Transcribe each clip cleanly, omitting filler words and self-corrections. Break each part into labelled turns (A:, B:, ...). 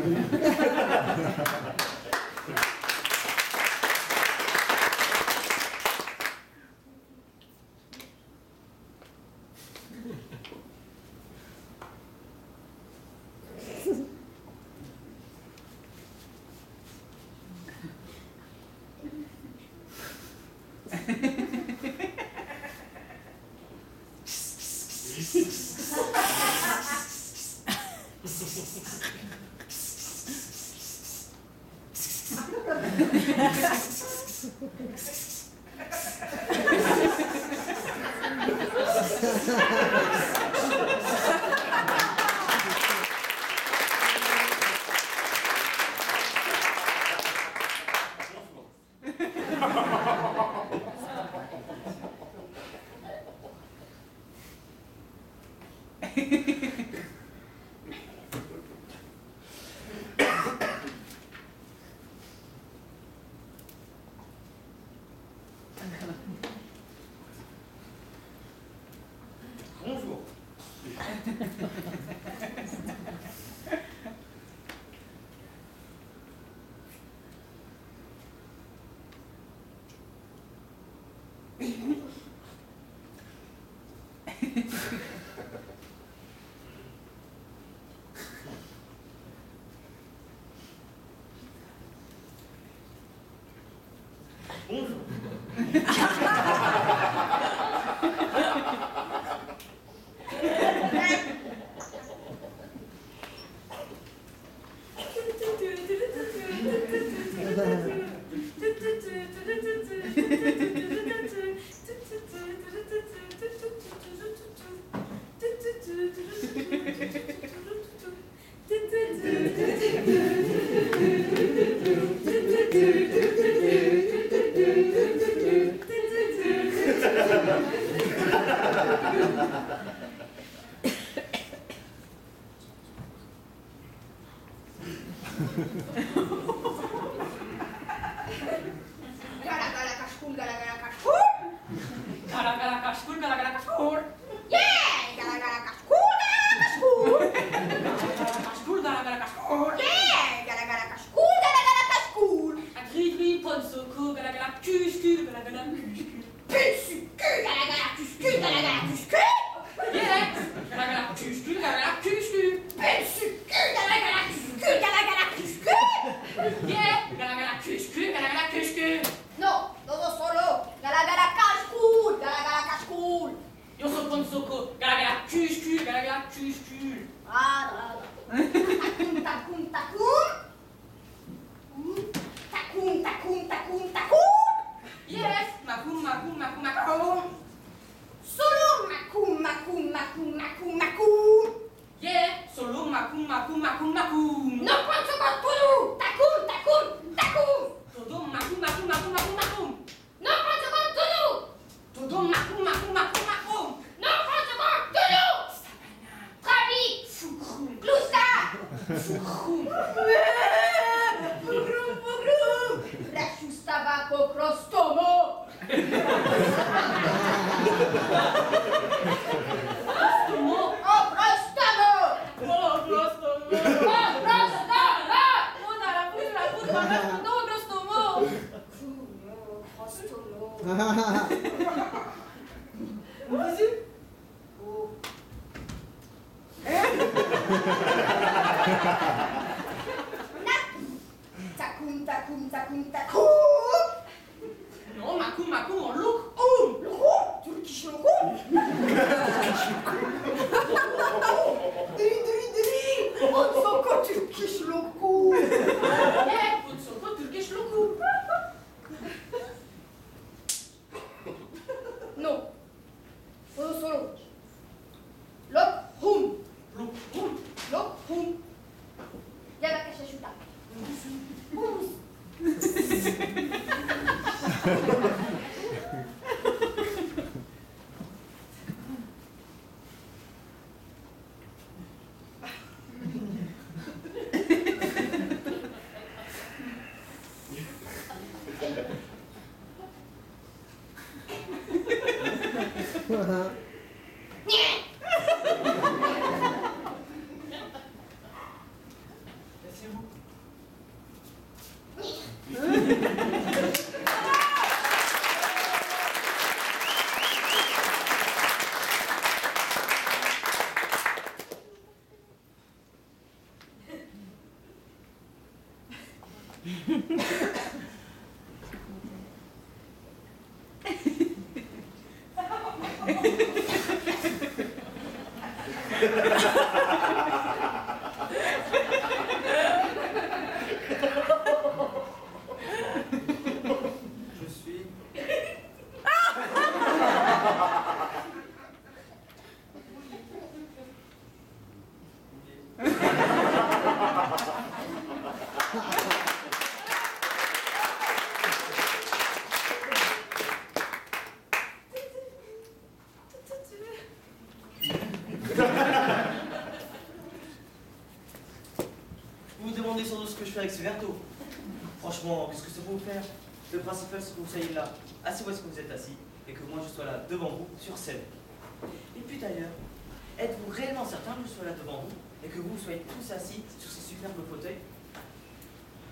A: Bonjour. Bonjour.
B: Lok
A: Je suis... Vous vous demandez sans doute ce que je fais avec ce verre d'eau. Franchement, qu'est-ce que ça peut vous faire? Le principal, c'est que vous soyez là, assis où est-ce que vous êtes assis, et que moi je sois là devant vous, sur scène. Et puis d'ailleurs, êtes-vous réellement certain que je sois là devant vous, et que vous soyez tous assis sur ces superbes fauteuils?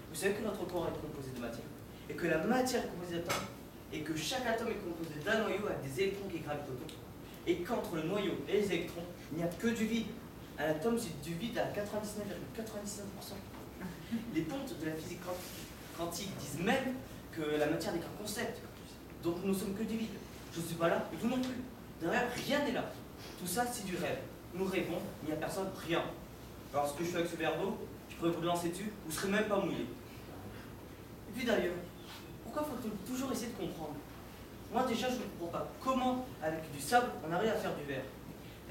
A: Vous savez que notre corps est composé de matière, et que la matière est composée d'atomes, et que chaque atome est composé d'un noyau avec des électrons qui gravitent autour, et qu'entre le noyau et les électrons, il n'y a que du vide. Un atome, c'est du vide à 99,99%. Les pontes de la physique quantique disent même que la matière n'est qu'un concept. Donc nous ne sommes que du vide. Je ne suis pas là, et vous non plus. Derrière, rien n'est là. Tout ça, c'est du rêve. Nous rêvons, il n'y a personne, rien. Alors ce que je fais avec ce verre d'eau, je pourrais vous le lancer dessus, vous ne serez même pas mouillé. Et puis d'ailleurs, pourquoi faut-il toujours essayer de comprendre? Moi déjà, je ne comprends pas comment, avec du sable, on arrive à faire du verre.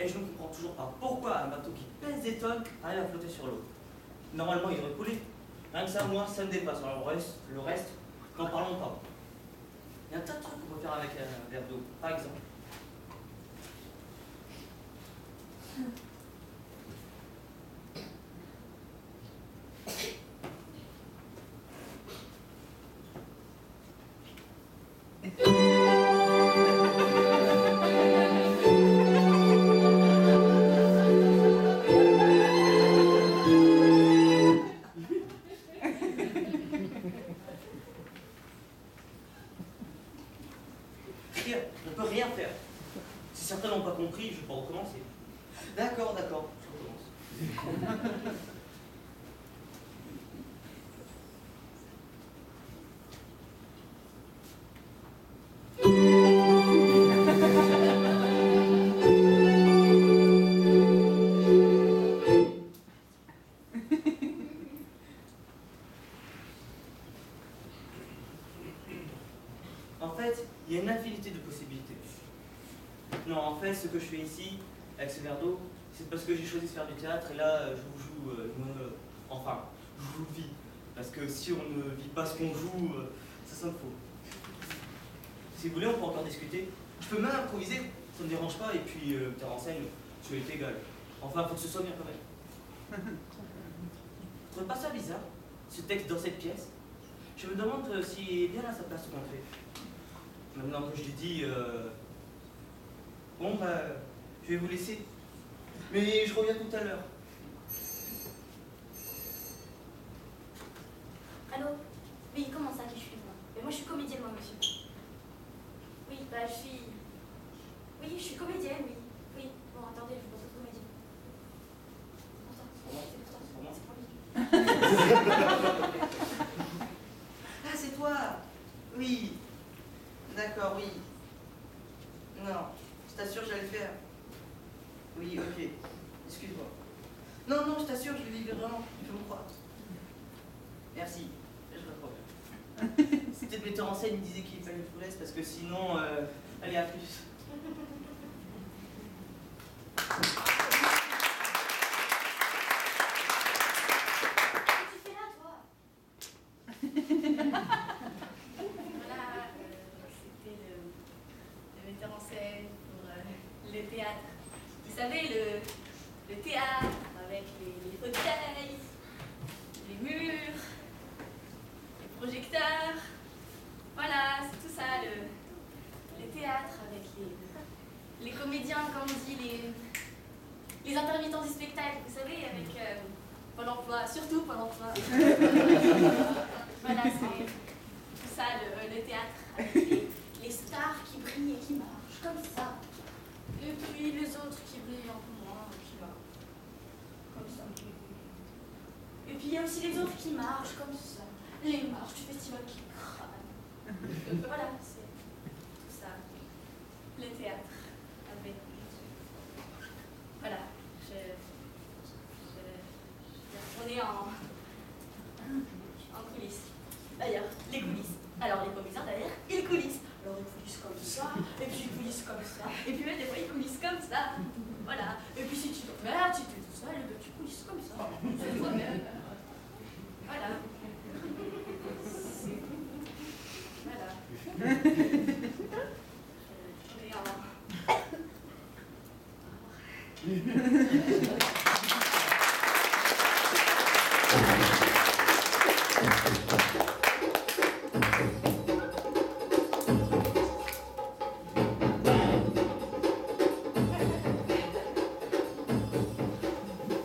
A: Et je ne comprends toujours pas pourquoi un bateau qui pèse des tonnes arrive à flotter sur l'eau. Normalement, il devrait couler. Rien que ça, moi, ça me dépasse. Alors le reste, n'en parlons pas. Il y a un tas de trucs qu'on peut faire avec un verre d'eau. Par exemple, rien. On ne peut rien faire. Si certains n'ont pas compris, je peux recommencer. D'accord, d'accord, je recommence. En fait, il y a une infinité de possibilités. Non, en fait, ce que je fais ici, avec ce verre d'eau, c'est parce que j'ai choisi de faire du théâtre et là, je vous joue enfin, je vous le vis. Parce que si on ne vit pas ce qu'on joue, ça sonne faux. Si vous voulez, on peut encore discuter. Je peux même improviser, ça ne me dérange pas, et puis te renseigne, tu es égal. Enfin, il faut que ce soit bien quand même. Vous trouvez pas ça bizarre, ce texte dans cette pièce? Je me demande s'il est bien à sa place ce qu'on fait. Maintenant que je l'ai dit, bon bah, je vais vous laisser. Mais je reviens tout à l'heure.
B: Allô? Oui, comment ça que je suis moi? Mais moi je suis comédienne moi monsieur. Oui, bah je suis... Oui, je suis comédienne, oui. Oui, bon attendez, je vous pose comédienne. C'est pour lui.
A: Ah, c'est toi? Oui. D'accord, oui. Non, je t'assure, j'allais le faire. Oui, ok. Excuse-moi. Non, non, je t'assure, je le vivais vraiment. Tu peux me croire. Merci. Je reprends. C'était le metteur en scène, il disait qu'il fallait que je vous laisse parce que sinon, allez, à plus.
B: En scène pour le théâtre. Vous savez, le théâtre avec les fauteuils, les murs, les projecteurs. Voilà, c'est tout ça, le théâtre avec les comédiens, comme on dit, les intermittents du spectacle, vous savez, avec Pôle emploi, surtout Pôle emploi. Voilà, c'est tout ça, le théâtre avec les stars qui brillent et qui marchent comme ça. Et puis les autres qui brillent un peu moins, qui marchent comme ça. Et puis il y a aussi les autres qui marchent comme ça. les marches du festival qui crament. Voilà, c'est tout ça. Le théâtre. Avec. Voilà, je vais retourner en coulisses. D'ailleurs, les coulisses. Alors, les comédiens derrière, ils coulissent. Alors, ils coulissent comme ça, et puis ils coulissent comme ça, et puis même des fois, ils coulissent comme ça. Voilà. Et puis, si tu t'emmerdes, si tu es tout seul, tu coulisses comme ça. C'est toi-même. Voilà. Voilà.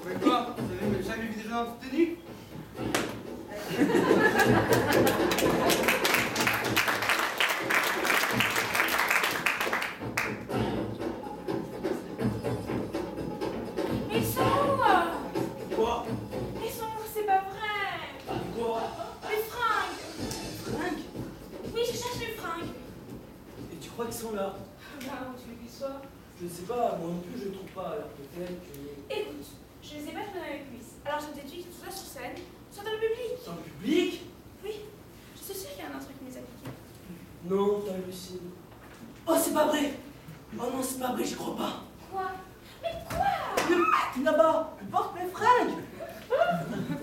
C: Mais quoi? Vous avez jamais vu des gens en tenue?
D: Ils sont où?
A: Quoi?
D: Ils sont où? C'est pas vrai.
A: Quoi?
D: Les fringues.
A: Fringues?
D: Oui, je cherche les fringues.
A: Et tu crois qu'ils sont là?
D: Ben, où tu veux qu'ils soient?
A: Je ne sais pas, moi non plus je ne trouve pas, alors peut-être que...
D: Écoute, je ne les ai pas trouvés dans les cuisses. Alors je déduis qu'ils sont soit sur scène, soit dans le public.
A: Dans le public?
D: Oui, je suis sûre qu'il y a un truc qui les a piqués.
A: Non, t'hallucines. Oh, c'est pas vrai! Oh non, c'est pas vrai, j'y crois pas!
D: Quoi? Mais quoi?
A: Le mec là-bas, il porte mes fringues!
D: Bah,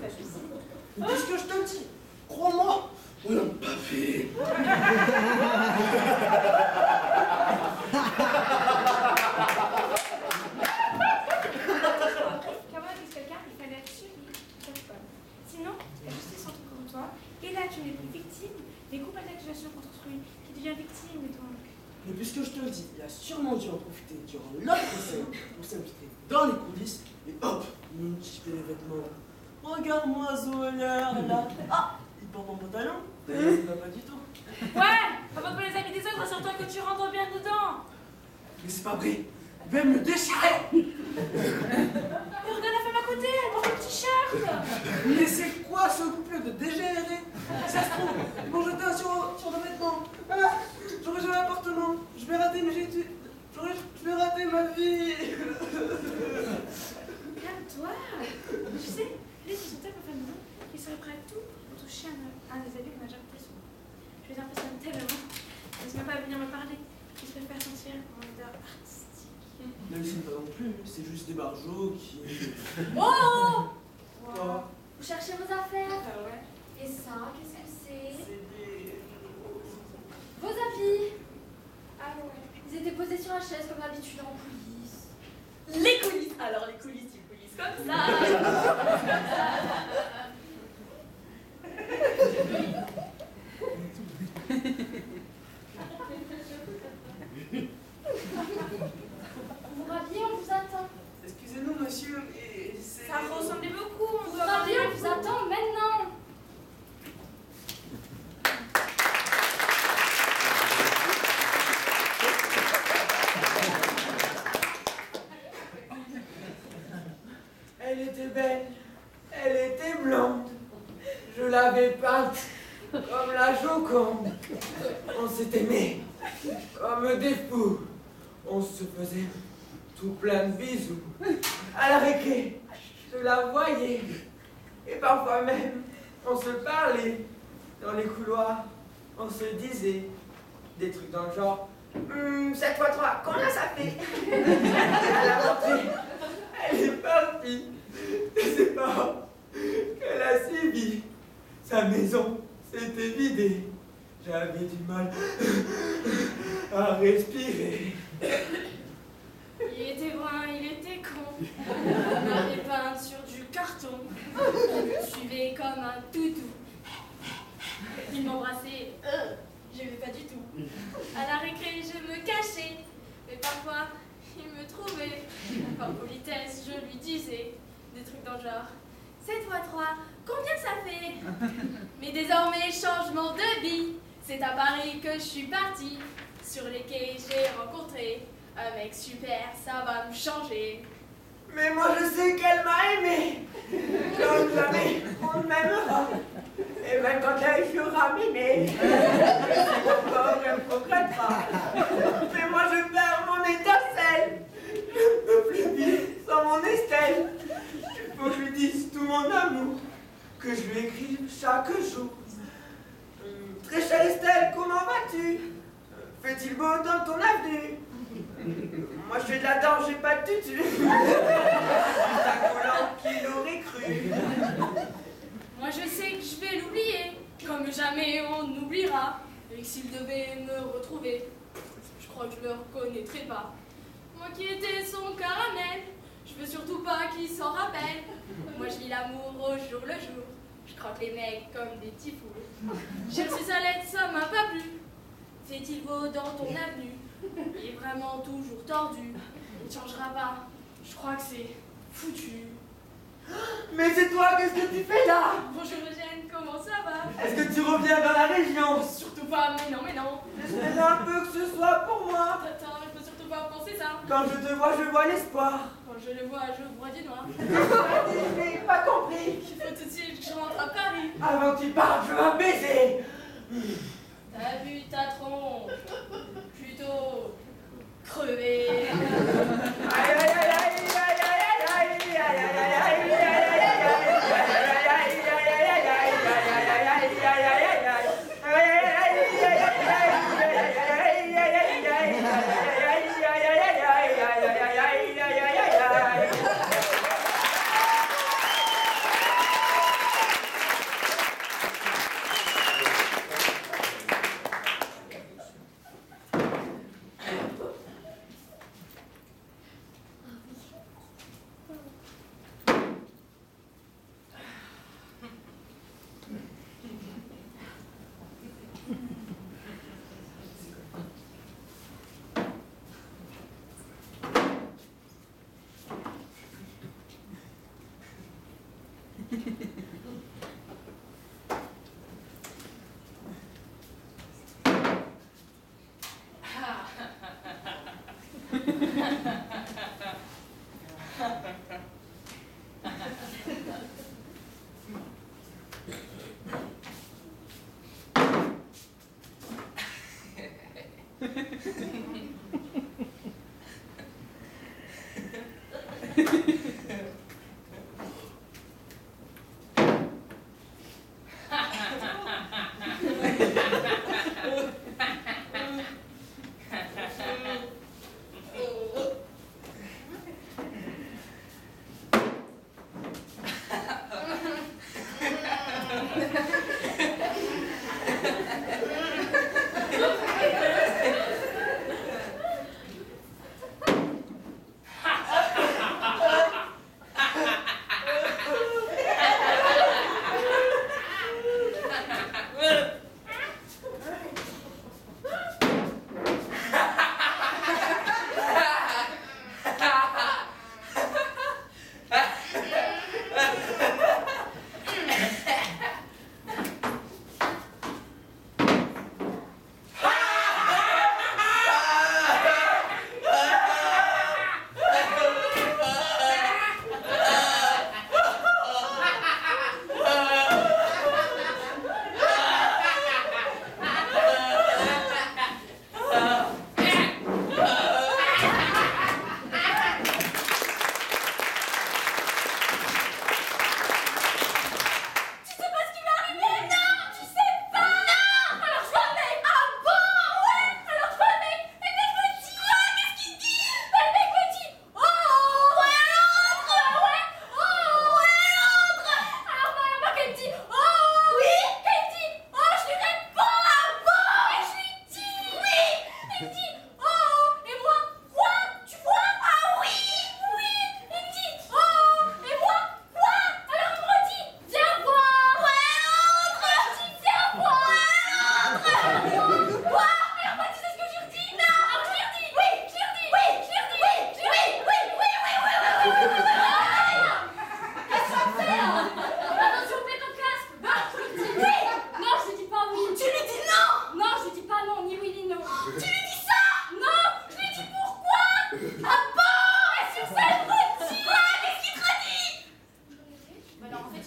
D: je sais.
A: Qu'est-ce que je te dis? Crois-moi! On l'a pas fait!
D: Qu'avant avec quelqu'un, il fallait être sûr qu'il sinon, la justice entre contre toi, et là tu n'es plus victime, des coupables d'accusations contre autrui, qui devient victime donc.
A: Mais puisque je te le dis, il a sûrement dû en profiter durant l'autre scène pour s'inviter dans les coulisses et hop, nous chipper les vêtements. Regarde-moi Zoé là! Ah! Il porte mon pantalon? D'ailleurs, il va pas du tout.
D: Ouais, avant que les amis des autres, assure-toi que tu rentres bien dedans.
A: Mais c'est pas vrai! Il va me le déchirer!
D: Mais regarde la femme à côté, elle porte un t-shirt.
A: Mais c'est quoi ce couple de dégénérés? Ça se trouve, ils m'ont jeté un sur le vêtement. Ah, j'aurais jamais l'appartement. Je vais rater, mais je vais rater ma vie.
D: Calme-toi. Tu sais, les sont tellement féminins qu'ils seraient prêts à tout pour toucher un des amis qu'on a déjà porté sur moi. Je les impressionne tellement. Ils ne sont même pas à venir me parler. Ils se préfèrent sentir en odeur artistique.
A: Ne le sais pas non plus, c'est juste des barjots qui...
B: Oh!
A: Quoi?
B: Vous cherchez vos affaires?
D: Ah ouais.
B: Et ça, qu'est-ce que c'est?
A: C'est des...
B: Vos habits?
D: Ah ouais.
B: Ils étaient posés sur la chaise comme d'habitude en coulisses.
E: Les coulisses. Alors les coulisses, ils coulissent comme ça.
B: Vous vous rhabillez, on vous attend.
A: Excusez-nous, monsieur, et c'est...
D: Ça ressemblait beaucoup. On
B: Vous
D: doit
B: vous rhabillez, on vous attend maintenant.
F: Elle était belle, elle était blonde, je l'avais peinte comme la Joconde. On s'est aimé comme des fous, on se faisait tout plein de bisous. À la récré, je la voyais, et parfois même, on se parlait dans les couloirs, on se disait des trucs dans le genre 7 x 3, combien ça fait? À la rentrée, elle est partie. C'est pas qu'elle a suivi. Sa maison s'était vidée. J'avais du mal à respirer.
D: Il était brun, il était con. On avait peint sur du carton. Il me suivait comme un toutou. Il m'embrassait, j'aimais pas du tout. À la récré, je me cachais. Mais parfois, il me trouvait. Par politesse, je lui disais des trucs dans le genre 7 x 3, combien ça fait? Mais désormais, changement de vie. C'est à Paris que je suis partie. Sur les quais, j'ai rencontré un mec super, ça va me changer.
F: Mais moi je sais qu'elle m'a aimé. Comme jamais on ne m'aimera. Et même quand elle oublier. Mon corps ne progressera. Mais moi je perds mon étincelle. Je ne peux plus vivre sans mon Estelle. Il faut que je lui dise tout mon amour, que je lui écrive chaque jour. Très chère Estelle, comment vas-tu? Fait-il beau dans ton avenue? Moi je fais de la danse, j'ai pas de tutu. Un collant qui l'aurait cru.
D: Moi je sais que je vais l'oublier, comme jamais on n'oubliera. Et que s'il devait me retrouver, je crois que je le reconnaîtrais pas. Moi qui étais son caramel, je veux surtout pas qu'il s'en rappelle. Moi je vis l'amour au jour le jour, je croque les mecs comme des petits fous. J'ai reçu sa lettre, ça m'a pas plu. Fait-il beau dans ton avenue? Il est vraiment toujours tordu. Il ne changera pas. Je crois que c'est foutu.
F: Mais c'est toi, qu'est-ce que tu fais là?
D: Bonjour Eugène, comment ça va?
F: Est-ce que tu reviens dans la région?
D: Surtout pas, mais non.
F: J'espère un peu que ce soit pour moi.
D: Attends, je peux surtout pas penser ça.
F: Quand je vois l'espoir.
D: Quand je le vois, je vois du noir.
F: Je n'ai pas compris.
D: Il faut tout de suite que je rentre à Paris.
F: Avant que tu partes, je veux un baiser.
D: T'as vu ta tronche? Plutôt crever.
F: Aïe aïe aïe aïe aïe aïe aïe aïe aïe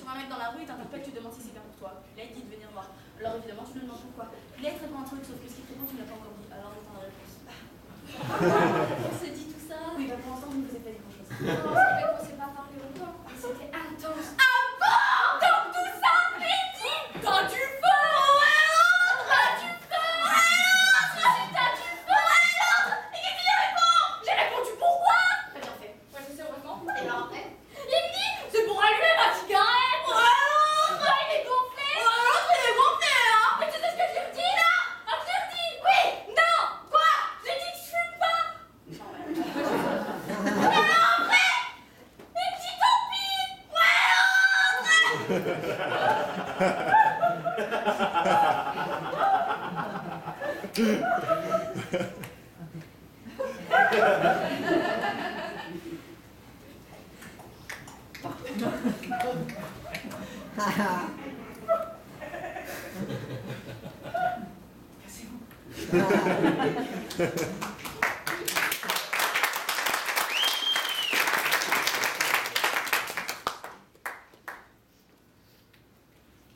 B: vois un mec dans la rue, il t'interpelle, tu demandes si c'est bien pour toi. Là, il dit de venir voir. Alors évidemment, tu lui demandes pourquoi. Là, il te répond un truc, sauf que ce qu'il te répond, tu ne l'as pas encore dit. Alors, j'attends la réponse.
E: On s'est dit tout ça.
B: Oui, bah pour l'instant, vous ne vous êtes pas dit grand-chose.
E: Non, c'est vrai qu'on s'est pas parlé longtemps. C'était intense.
B: Ah bon? Donc tout ça, mais dis, t'as du feu? Ouais, t'as du feu? Ouais, t'as du feu? Ouais, et qu'est-ce qu'il répond? J'ai répondu pourquoi? Très bien fait.
E: Moi, je sais heureusement. Et alors après?
B: Il me dit, c'est pour allumer ma cigarette. Ouais, il est gonflé. Ouais, il est gonflé, hein. Mais tu sais ce que je lui dis là? Ah, je lui dis, oui, non, quoi? J'ai dit que je fume pas. Non, ouais. Et alors après? Il me dit tant pis.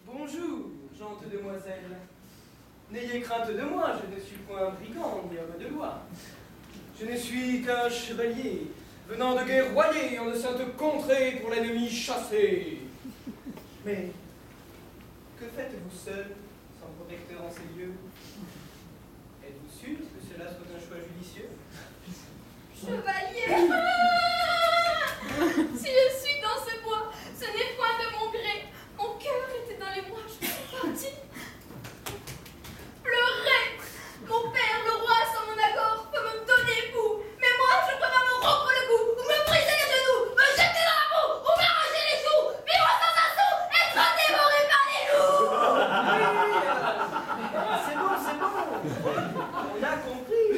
C: Bonjour, gentes demoiselles. N'ayez crainte de moi, je ne suis point un brigand ni homme de loi. Je ne suis qu'un chevalier, venant de guerroyer en de sainte contrée pour l'ennemi chassé. Mais que faites-vous seul, sans protecteur en ces lieux? Êtes-vous sûr que cela soit un choix judicieux?
B: Chevalier. Si je suis dans ce bois, ce n'est point de mon gré. Mon cœur était dans les bois, je suis partie. Pleurer. Mon père, le roi, sans mon accord, peut me donner goût. Mais moi, je préfère me rompre le cou, ou me briser les genoux, me jeter dans la boue, ou m'arracher les joues, vivre sans un sou, être dévoré par les loups.
C: C'est bon, c'est bon. On a compris.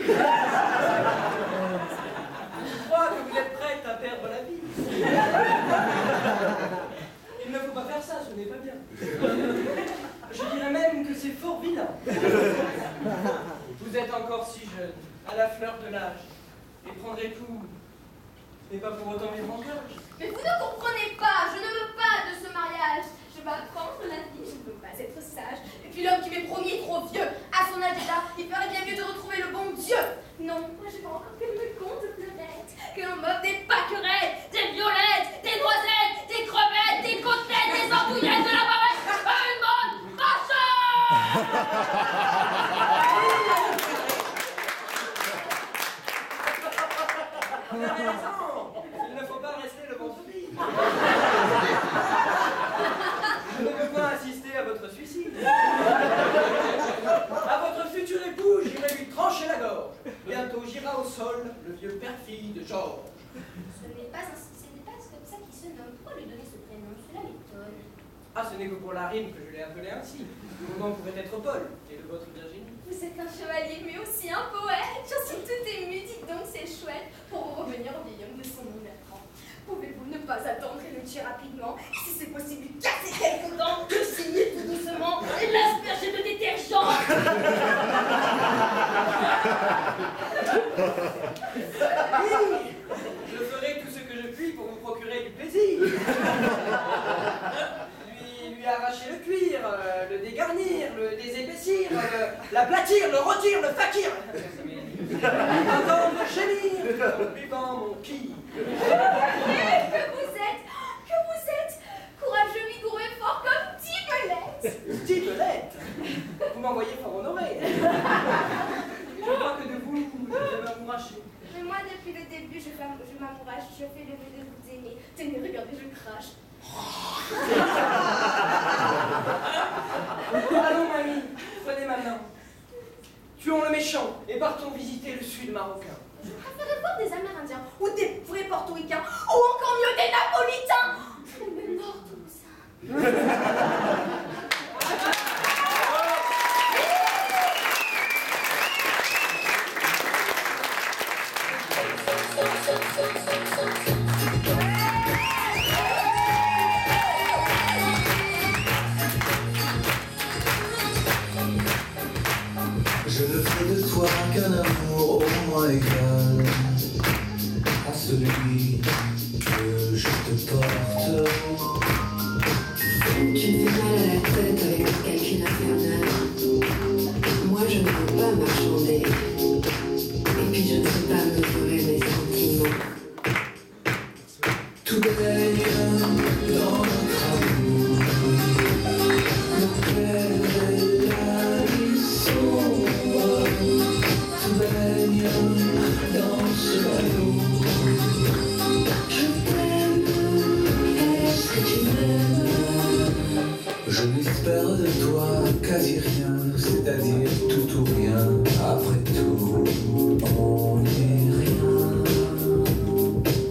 C: Je crois que vous êtes prête à perdre la vie. Il ne faut pas faire ça, ce n'est pas bien. Je dirais même que c'est fort vilain. Vous êtes encore si jeune, à la fleur de l'âge, et prendre époux n'est pas pour autant vivre en cage.
B: Mais vous ne comprenez pas, je ne veux pas de ce mariage. Je vais apprendre la vie, je ne veux pas être sage. Et puis l'homme qui m'est promis est trop vieux. À son âge là, il ferait bien mieux de retrouver le bon Dieu. Non, moi je veux encore qu'elle me conte fleurettes, que l'on m'offre des pâquerettes, des violettes, des noisettes, des crevettes, des côtelettes, des andouillettes, de la barrette, une bonne rachette.
C: Vous avez raison, il ne faut pas rester le ventre vide. Je ne peux pas assister à votre suicide. À votre futur époux, j'irai lui trancher la gorge. Bientôt j'irai au sol le vieux perfide Georges.
B: Ce n'est pas comme ça qu'il se nomme. Pourquoi lui donner ce prénom? Cela m'étonne.
C: Ah, ce n'est que pour la rime que je l'ai appelé ainsi. Mon nom pourrait être Paul, et le vôtre Virginie.
B: Vous êtes un chevalier, mais aussi un poète. J'en suis toute émue, dites donc, c'est chouette. Pour vous revenir au vieil homme de son nom Bertrand. Pouvez-vous ne pas attendre et le tuer rapidement? Si c'est possible, lui casser quelques dents, le signer tout doucement et l'asperger de détergent.
C: Oui, je ferai tout ce que je puis pour vous procurer du plaisir. Lui arracher le cuir, le dégarnir, le désépaissir, l'aplatir, le rôtir, le fakir. Entendre gémir en buvant mon ki.
B: Que vous êtes courageux, vigoureux et fort comme Tibelette.
C: Tibelette, vous m'envoyez fort honoré. Je crois que de vous, je vais m'amouracher.
B: Mais moi, depuis le début, je m'amourache, je fais le vœu de vous aimer. Tenez, regardez, je crache.
C: Allons, mamie, prenez ma main. Tuons le méchant et partons visiter le sud marocain.
B: Je préférerais voir des Amérindiens ou des vrais portoricains ou encore mieux des Napolitains. Le nord Toulousain.
G: Je ne fais de toi qu'un amour au moins égal à celui que je te porte.
H: Tu me fais mal à la tête avec ton calcul infernal. Moi je ne veux pas marchander. Et puis je ne sais pas mesurer mes sentiments.
G: Tout baigne dans notre amour. Le père et la vie sombre. Tout baigne dans ce bateau.
H: Je t'aime, est-ce que tu m'aimes?
G: Je n'espère de toi quasi rien, c'est-à-dire tout ou rien. Après tout, on n'est rien.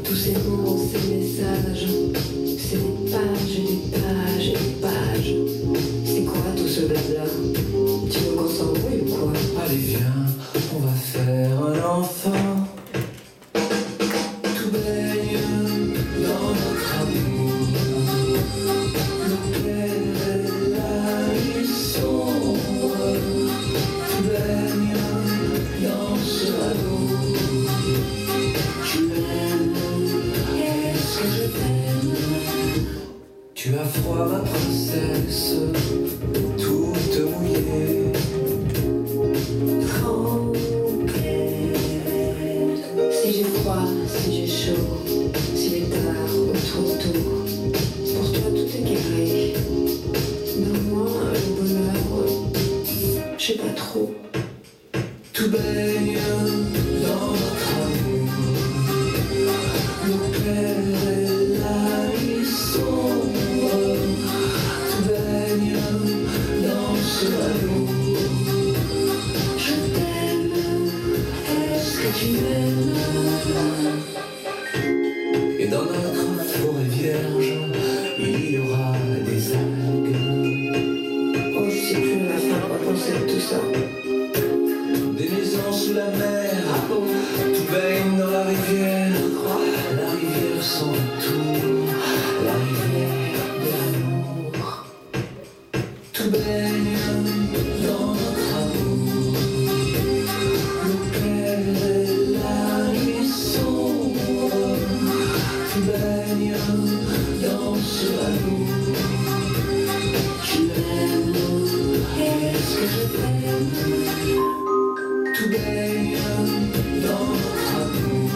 H: Tous ces mots, ces messages, c'est des pages et des pages et des pages. C'est quoi tout ce blabla? Tu veux qu'on s'embrouille ou quoi?
G: Allez viens, on va faire un enfant. Tout baigne dans notre amour. Le père et la vie sombre. Tout baigne dans ce radeau.
H: Tu m'aimes, est-ce que je t'aime?
G: Tu as froid ma princesse, toute mouillée.
H: Si j'ai froid, si j'ai chaud, s'il est tard ou trop tôt, pour toi tout est carré. Donne-moi le bonheur, je sais pas trop.
G: Tout baigne dans notre amour. Le père et la vie sombre. Tout baigne dans ce bateau.
H: Je t'aime, est-ce que tu m'aimes?
G: Et dans notre forêt vierge, il y aura des algues.
H: Oh, je sais plus à la fin quoi penser de tout ça.
G: Des maisons sous la mer.
H: Ah bon?
G: Tout baigne dans la rivière. La rivière sans retour. La rivière de l'amour. Tout baigne dans notre amour. Le père et la vie sombre. Tout baigne dans ce bateau.
H: Tu m'aimes, est-ce que je t'aime?
G: Tout baigne dans notre amour.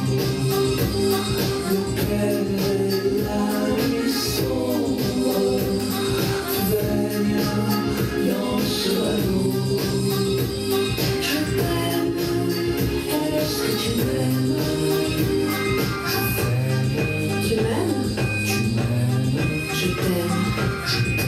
G: Le père et la vie sombre. Tout baigne dans ce bateau.
H: Je t'aime, est-ce que tu m'aimes?
G: Je t'aime,
H: Tu m'aimes?
G: tu m'aimes,
H: Je t'aime.
G: je t'aime.